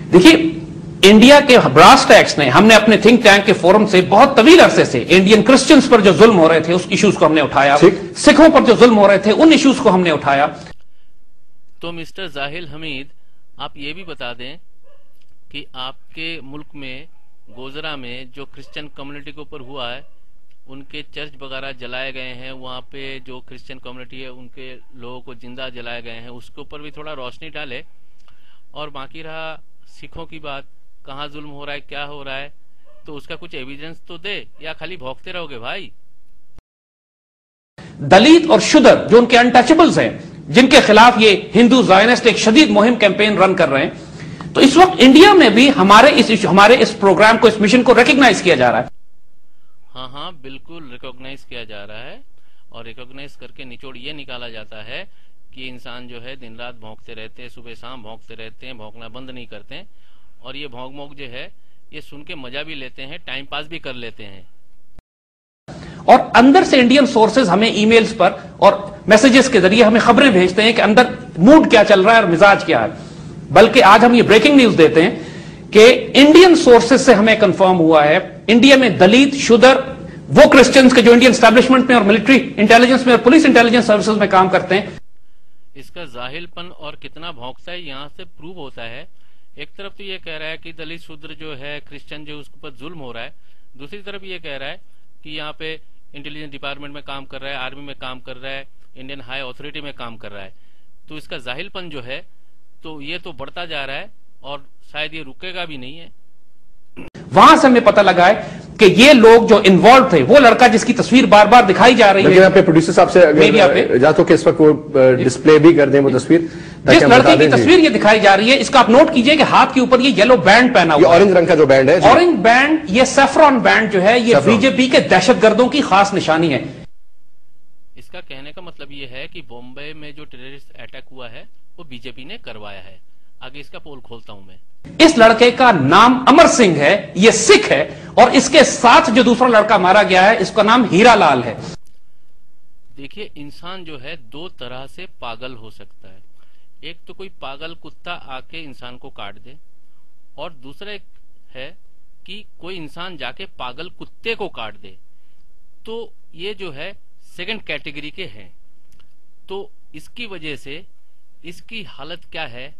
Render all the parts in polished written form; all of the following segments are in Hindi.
देखिए, इंडिया के ब्रास टैक्स ने, हमने अपने थिंक टैंक के फोरम से बहुत तवील अरसे से इंडियन क्रिश्चियंस पर जो जुल्म हो रहे थे उस इश्यूज को हमने उठाया, सिखों पर जो जुल्म हो रहे थे उन इश्यूज को हमने उठाया। तो मिस्टर जाहिल हमीद, आप ये भी बता दें कि आपके मुल्क में गोजरा में जो क्रिश्चियन कम्युनिटी के ऊपर हुआ है, उनके चर्च वगैरह जलाए गए हैं, वहाँ पे जो क्रिश्चियन कम्युनिटी है उनके लोगों को जिंदा जलाए गए हैं, उसके ऊपर भी थोड़ा रोशनी डाले। और बाकी रहा सिखों की बात, कहाँ जुल्म हो रहा है, क्या हो रहा है, तो उसका कुछ एविडेंस तो दे, या खाली भौंकते रहोगे भाई? दलित और शुदर जो उनके अनटचेबल्स हैं, जिनके खिलाफ ये हिंदू ज़ायनिस्ट एक शदीद मुहिम कैंपेन रन कर रहे हैं, तो इस वक्त इंडिया में भी हमारे इस प्रोग्राम को, इस मिशन को रिकॉग्नाइज किया जा रहा है। हाँ हाँ, बिल्कुल रिकॉग्नाइज किया जा रहा है, और रिकॉग्नाइज करके निचोड़ ये निकाला जाता है कि इंसान जो है दिन रात भौंकते रहते हैं, सुबह शाम भौंकते रहते हैं, भौंकना बंद नहीं करते, और ये भौंक भौंक जो है ये सुन के मजा भी लेते हैं, टाइम पास भी कर लेते हैं। और अंदर से इंडियन सोर्सेज हमें ईमेल्स पर और मैसेजेस के जरिए हमें खबरें भेजते हैं कि अंदर मूड क्या चल रहा है और मिजाज क्या है। बल्कि आज हम ये ब्रेकिंग न्यूज देते हैं कि इंडियन सोर्सेज से हमें कंफर्म हुआ है, इंडिया में दलित, शुदर, वो क्रिश्चियंस के जो इंडियन एस्टेब्लिशमेंट में और मिलिट्री इंटेलिजेंस में और पुलिस इंटेलिजेंस सर्विसेज में काम करते हैं। इसका जाहिलपन और कितना भौंकता है यहां से प्रूव होता है। एक तरफ तो ये कह रहा है कि दलित शूद्र जो है, क्रिश्चियन जो उसके ऊपर जुल्म हो रहा है, दूसरी तरफ ये कह रहा है कि यहाँ पे इंटेलिजेंस डिपार्टमेंट में काम कर रहा है, आर्मी में काम कर रहा है, इंडियन हाई अथॉरिटी में काम कर रहा है। तो इसका जाहिलपन जो है तो ये तो बढ़ता जा रहा है और शायद ये रुकेगा भी नहीं है। वहां से हमें पता लगा है कि ये लोग जो इन्वॉल्व थे, वो लड़का जिसकी तस्वीर बार बार दिखाई जा रही है, यहाँ पे प्रोड्यूसर साहब से अगर जा तो कि इस वक्त वो डिस्प्ले भी कर दें वो तस्वीर, जिस लड़के की तस्वीर ये दिखाई जा रही है, इसका आप नोट कीजिए कि हाथ के ऊपर ये येलो बैंड पहना हुआ है, ऑरेंज रंग का जो बैंड है, ऑरेंज बैंड, ये सैफरॉन बैंड जो है, ये बीजेपी के दहशतगर्दों की खास निशानी है। इसका कहने का मतलब ये है कि बॉम्बे में जो टेररिस्ट अटैक हुआ है वो बीजेपी ने करवाया है। आगे इसका पोल खोलता हूं मैं। इस लड़के का नाम अमर सिंह है, ये सिख है, और इसके साथ जो दूसरा लड़का मारा गया है इसका नाम हीरा लाल है। देखिए, इंसान जो है दो तरह से पागल हो सकता है। एक तो कोई पागल कुत्ता आके इंसान को काट दे, और दूसरा एक है कि कोई इंसान जाके पागल कुत्ते को काट दे। तो ये जो है सेकंड कैटेगरी के हैं। तो इसकी वजह से इसकी हालत क्या है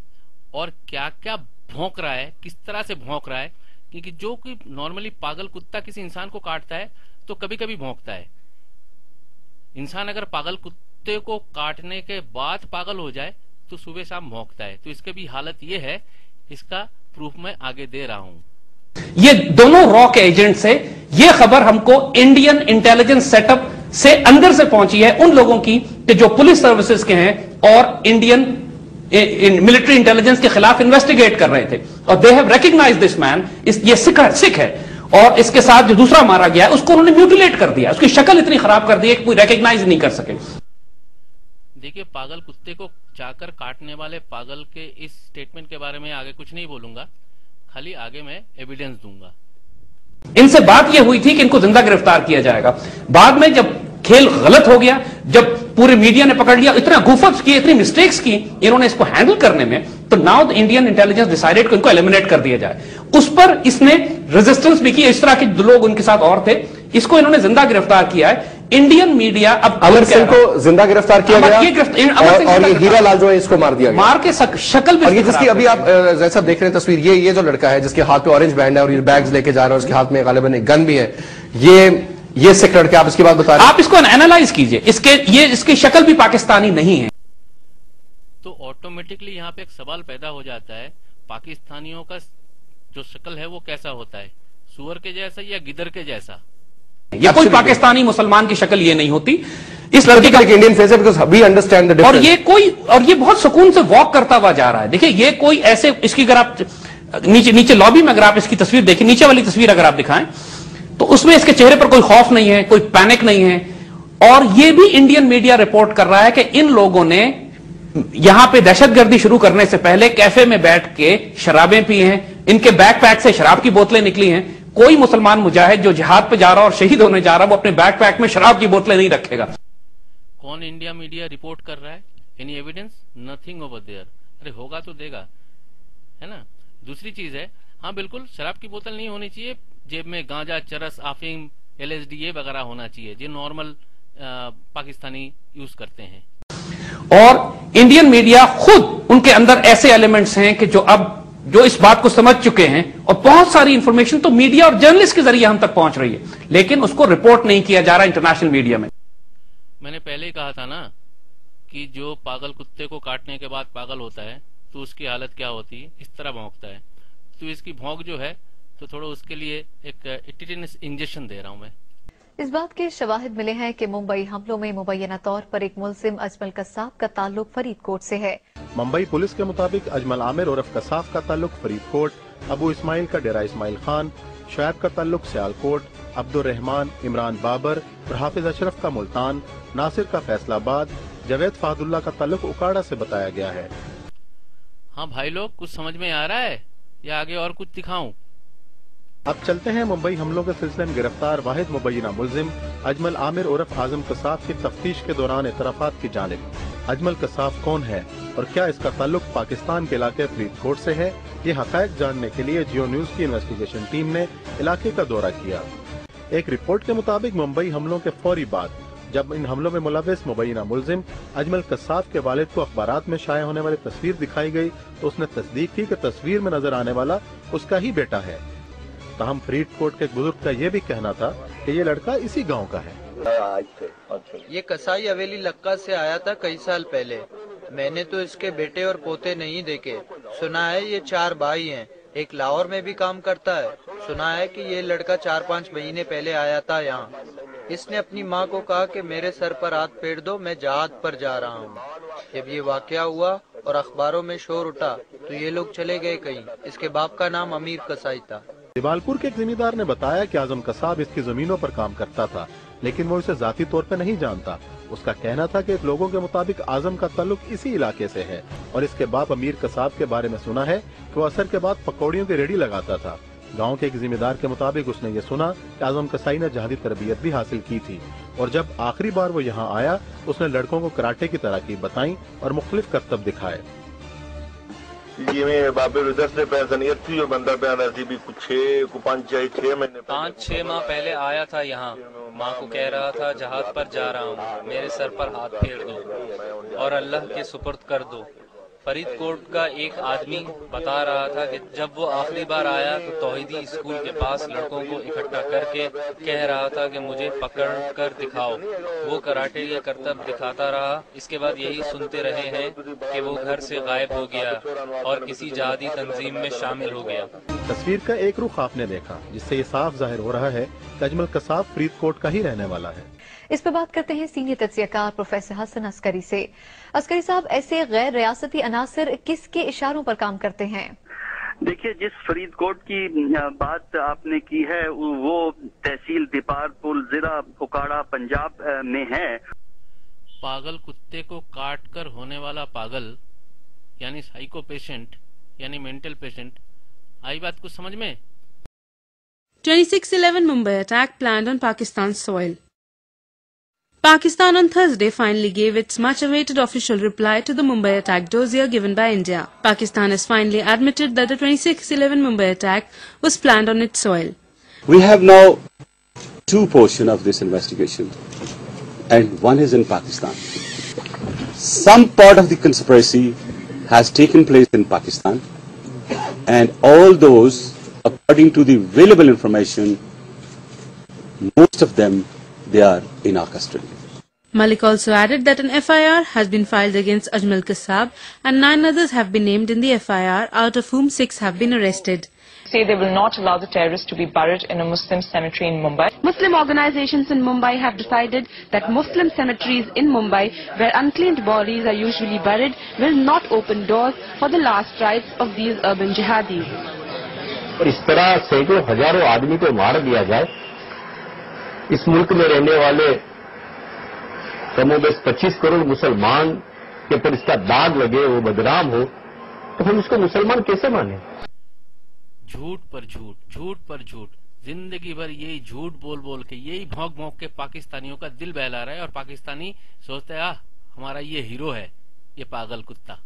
और क्या क्या भौंक रहा है, किस तरह से भौंक रहा है, क्योंकि जो कि नॉर्मली पागल कुत्ता किसी इंसान को काटता है तो कभी कभी भौंकता है। इंसान अगर पागल कुत्ते को काटने के बाद पागल हो जाए तो सुबह शाम भौंकता है। तो इसके भी हालत ये है, इसका प्रूफ मैं आगे दे रहा हूं। ये दोनों रॉ के एजेंट से ये खबर हमको इंडियन इंटेलिजेंस सेटअप से अंदर से पहुंची है, उन लोगों की कि जो पुलिस सर्विसेज के हैं और इंडियन मिलिट्री इंटेलिजेंस के खिलाफ इन्वेस्टिगेट कर रहे थे, और they have recognise this man. ये सिख है, और इसके साथ जो दूसरा मारा गया है उसको उन्होंने म्यूटिलेट कर दिया, उसकी शक्ल इतनी खराब कर दी है कि कोई रिकॉग्नाइज नहीं कर सके। देखिए, पागल कुत्ते को चाकर काटने वाले पागल के इस स्टेटमेंट के बारे में आगे कुछ नहीं बोलूंगा, खाली आगे मैं एविडेंस दूंगा। इनसे बात यह हुई थी कि इनको जिंदा गिरफ्तार किया जाएगा। बाद में जब खेल गलत हो गया, जब पूरे मीडिया ने पकड़ लिया, इतना गुफत किए, इतनी मिस्टेक्स की इन्होंने इसको हैंडल करने में, तो now the Indian intelligence decided कि इनको एलिमिनेट कर दिया जाए। उस पर इसने रेजिस्टेंस भी की, इस तरह के लोग उनके साथ और थे, इसको इन्होंने जिंदा गिरफ्तार किया है। इंडियन मीडिया अब अमर सिंह को जिंदा गिरफ्तार किया गया, और ये हीरा लाल जो है इसको मार दिया गया, मार के शक्ल भी। और ये जिसकी अभी आप जैसा देख रहे हैं तस्वीर, ये जो लड़का है जिसके हाथ पे ऑरेंज बैंड है और ये बैग्स लेके जा रहा है, उसके हाथ में गालिबन एक गन भी है, ये सिख लड़के, आप इसकी बात बता रहे हैं। आप इसको एनालाइज कीजिए, इसकी शक्ल भी पाकिस्तानी नहीं है। तो ऑटोमेटिकली यहाँ पे एक सवाल पैदा हो जाता है, पाकिस्तानियों का जो शक्ल है वो कैसा होता है, सुअर के जैसा या गिदर के जैसा? ये कोई पाकिस्तानी मुसलमान की शक्ल ये नहीं होती। इस लड़के का इंडियन फेस है, because we understand the difference. और ये बहुत सुकून से वॉक करता हुआ जा रहा है। देखिए, ये कोई ऐसे, इसकी अगर आप नीचे लॉबी में अगर आप इसकी तस्वीर देखिए, नीचे वाली तस्वीर अगर आप दिखाएं तो उसमें इसके चेहरे पर कोई खौफ नहीं है, कोई पैनिक नहीं है। और ये भी इंडियन मीडिया रिपोर्ट कर रहा है कि इन लोगों ने यहां पे दहशतगर्दी शुरू करने से पहले कैफे में बैठ के शराबें पी हैं, इनके बैकपैक से शराब की बोतलें निकली हैं। कोई मुसलमान मुजाहिद जो जिहाद पे जा रहा और शहीद होने जा रहा, वो अपने बैकपैक में शराब की बोतलें नहीं रखेगा। कौन इंडिया मीडिया रिपोर्ट कर रहा है? Any evidence? Nothing over there. अरे होगा तो देगा, है ना। दूसरी चीज है, हाँ बिल्कुल शराब की बोतल नहीं होनी चाहिए, जेब में गांजा, चरस, अफीम, LSD ये वगैरह होना चाहिए जो नॉर्मल पाकिस्तानी यूज करते हैं। और इंडियन मीडिया खुद उनके अंदर ऐसे एलिमेंट्स हैं कि जो इस बात को समझ चुके हैं, और बहुत सारी इंफॉर्मेशन तो मीडिया और जर्नलिस्ट के जरिए हम तक पहुंच रही है, लेकिन उसको रिपोर्ट नहीं किया जा रहा इंटरनेशनल मीडिया में। मैंने पहले ही कहा था ना कि जो पागल कुत्ते को काटने के बाद पागल होता है तो उसकी हालत क्या होती है, इस तरह भौंकता है। तो इसकी भौंक जो है तो थोड़ा उसके लिए एक टिटेनस इंजेक्शन दे रहा हूं मैं। इस बात के शवाहिद मिले हैं कि मुंबई हमलों में मुबैना तौर पर एक मुल्जिम अजमल कसाब का ताल्लुक फरीदकोट से है। मुंबई पुलिस के मुताबिक अजमल आमिर उर्फ कसाब का ताल्लुक फरीदकोट, अबू इस्माइल का डेरा इस्माइल खान, शुएब का ताल्लुक सियालकोट, अब्दुल रहमान, इमरान बाबर और हाफिज अशरफ का मुल्तान, नासिर का फैसलाबाद, जावेद फादुल्ला का ताल्लुक उकाड़ा से बताया गया है। हाँ भाई लोग, कुछ समझ में आ रहा है या आगे और कुछ दिखाऊं? अब चलते हैं मुंबई हमलों के सिलसिले में गिरफ्तार वाहिद मुबैना मुल्जिम अजमल आमिर उर्फ आजम कसाब की तफ्तीश के दौरान इतराफात की जानिब। अजमल कसाब कौन है और क्या इसका ताल्लुक पाकिस्तान के इलाके फरीदकोट से है, ये हक़ाइक़ जानने के लिए जियो न्यूज की इन्वेस्टिगेशन टीम ने इलाके का दौरा किया। एक रिपोर्ट के मुताबिक मुंबई हमलों के फौरी बाद जब इन हमलों में मुलव्विस मुबैना मुल्जिम अजमल कसाब के वालिद को अखबारात में शाया होने वाली तस्वीर दिखाई गई तो उसने तस्दीक की कि तस्वीर में नजर आने वाला उसका ही बेटा है। तहम फरीदकोट के एक बुजुर्ग का ये भी कहना था कि ये लड़का इसी गांव का है। ये कसाई हवेली लक्का से आया था कई साल पहले। मैंने तो इसके बेटे और पोते नहीं देखे। सुना है ये 4 भाई हैं, एक लाहौर में भी काम करता है। सुना है कि ये लड़का 4-5 महीने पहले आया था यहाँ। इसने अपनी माँ को कहा कि मेरे सर पर हाथ फेर दो, मैं जहाज पर जा रहा हूँ। जब ये वाकया हुआ और अखबारों में शोर उठा तो ये लोग चले गए कहीं। इसके बाप का नाम अमीर कसाई था। दिवालपुर के एक जिम्मेदार ने बताया कि आजम कसाब इसकी जमीनों पर काम करता था, लेकिन वो इसे जाती तौर पर नहीं जानता। उसका कहना था कि लोगों के मुताबिक आजम का ताल्लुक इसी इलाके से है और इसके बाप अमीर कसाब के बारे में सुना है कि वो असर के बाद पकौड़ियों की रेडी लगाता था। गांव के एक जिम्मेदार के मुताबिक उसने ये सुना कि आजम कसाई ने जहादी तरबियत भी हासिल की थी और जब आखिरी बार वो यहाँ आया उसने लड़कों को कराटे की तरकीब बताई और मुख्तलिफ करतब दिखाए। जिमें बाबे दस पैंसनियत थी और बंदा प्यारा सी भी कुछ 5-6 महीने 5-6 माह पहले आया था यहाँ। माँ को कह रहा था जहाज पर जा रहा हूँ, मेरे सर पर हाथ फेर दो और अल्लाह के सुपुर्द कर दो। फरीदकोट का एक आदमी बता रहा था कि जब वो आखिरी बार आया तो तौहीदी स्कूल के पास लड़कों को इकट्ठा करके कह रहा था कि मुझे पकड़ कर दिखाओ। वो कराटे के करतब दिखाता रहा। इसके बाद यही सुनते रहे हैं कि वो घर से गायब हो गया और किसी जहादी तंजीम में शामिल हो गया। तस्वीर का एक रुख आपने देखा जिससे ये साफ जाहिर हो रहा है कि अजमल कसाब फरीदकोट का ही रहने वाला है। इस पर बात करते हैं सीनियर तज्ज़ियाकार प्रोफेसर हसन अस्करी से। अस्करी साहब, ऐसे गैर रियासती अनासर किसके इशारों पर काम करते हैं? देखिए, जिस फरीदकोट की बात आपने की है वो तहसील दीपारपुर, जिला उकाड़ा, पंजाब में है। पागल कुत्ते को काट कर होने वाला पागल यानी साइको पेशेंट यानी मेंटल पेशेंट, आई बात कुछ समझ में? 26/11 Mumbai attack planned on Pakistan's soil. Pakistan on Thursday finally gave its much-awaited official reply to the Mumbai attack dossier given by India. Pakistan has finally admitted that the 26/11 Mumbai attack was planned on its soil. We have now 2 portions of this investigation, and one is in Pakistan. Some part of the conspiracy has taken place in Pakistan, and all those, according to the available information, most of them, they are in our custody. Malik also added that an FIR has been filed against Ajmal Kasab and 9 others have been named in the FIR, out of whom 6 have been arrested. Say they will not allow the terrorists to be buried in a Muslim cemetery in Mumbai. Muslim organizations in Mumbai have decided that Muslim cemeteries in Mumbai, where unclaimed bodies are usually buried, will not open doors for the last rites of these urban jihadis. और इस तरह सैकड़ों हजारों आदमी को मार दिया जाए, इस मुल्क में रहने वाले कमोबेश 25 करोड़ मुसलमान के पर इसका दाग लगे, वो बदनाम हो, तो हम इसको मुसलमान कैसे माने? झूठ पर झूठ, झूठ पर झूठ, जिंदगी भर यही झूठ बोल बोल के, यही भौंक भौंक के पाकिस्तानियों का दिल बहला रहा है और पाकिस्तानी सोचते हैं हमारा ये हीरो है, ये पागल कुत्ता।